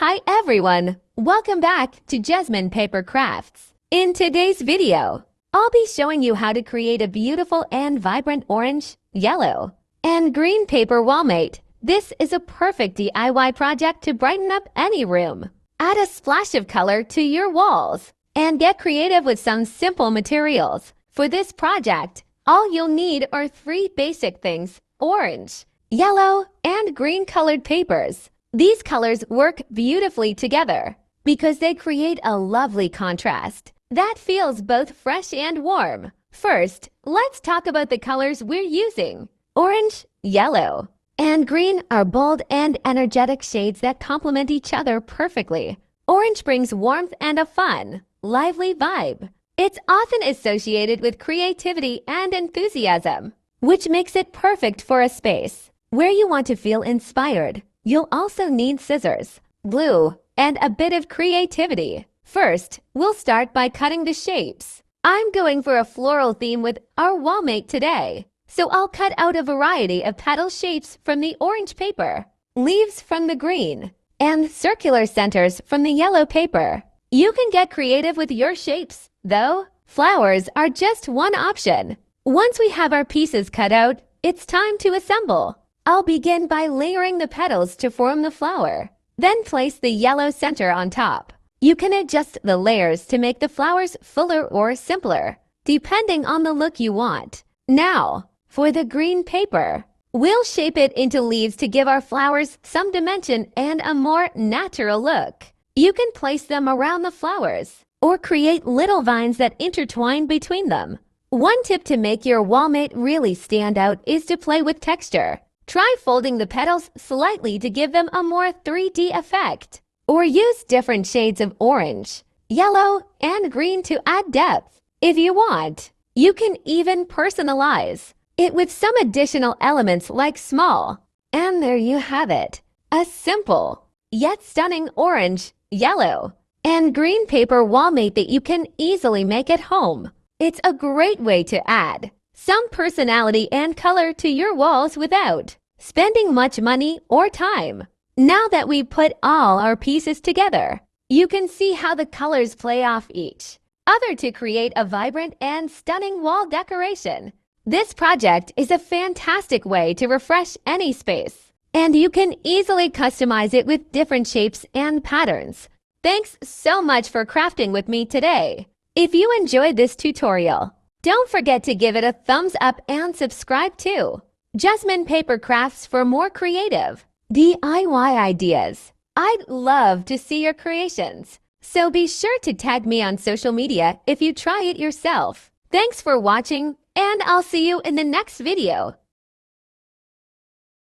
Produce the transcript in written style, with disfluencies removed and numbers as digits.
Hi everyone! Welcome back to Jesmin Paper Crafts. In today's video, I'll be showing you how to create a beautiful and vibrant orange, yellow, and green paper wallmate. This is a perfect DIY project to brighten up any room. Add a splash of color to your walls and get creative with some simple materials. For this project, all you'll need are 3 basic things: orange, yellow, and green colored papers. These colors work beautifully together because they create a lovely contrast that feels both fresh and warm. First, let's talk about the colors we're using. Orange, yellow, and green are bold and energetic shades that complement each other perfectly. Orange brings warmth and a fun, lively vibe. It's often associated with creativity and enthusiasm, which makes it perfect for a space where you want to feel inspired. You'll also need scissors, glue, and a bit of creativity. First, we'll start by cutting the shapes. I'm going for a floral theme with our wallmate today, so I'll cut out a variety of petal shapes from the orange paper, leaves from the green, and circular centers from the yellow paper. You can get creative with your shapes, though. Flowers are just one option. Once we have our pieces cut out, it's time to assemble. I'll begin by layering the petals to form the flower. Then place the yellow center on top. You can adjust the layers to make the flowers fuller or simpler, depending on the look you want. Now, for the green paper, we'll shape it into leaves to give our flowers some dimension and a more natural look. You can place them around the flowers or create little vines that intertwine between them. One tip to make your wallmate really stand out is to play with texture. Try folding the petals slightly to give them a more 3D effect, or use different shades of orange, yellow, and green to add depth. If you want, you can even personalize it with some additional elements like small. And there you have it, a simple yet stunning orange, yellow, and green paper wallmate that you can easily make at home. It's a great way to add some personality and color to your walls without spending much money or time. Now that we put all our pieces together, you can see how the colors play off each other to create a vibrant and stunning wall decoration. This project is a fantastic way to refresh any space, and you can easily customize it with different shapes and patterns. Thanks so much for crafting with me today. If you enjoyed this tutorial, don't forget to give it a thumbs up and subscribe too. Jesmin Paper Crafts for more creative DIY ideas. I'd love to see your creations, so be sure to tag me on social media if you try it yourself. Thanks for watching, and I'll see you in the next video.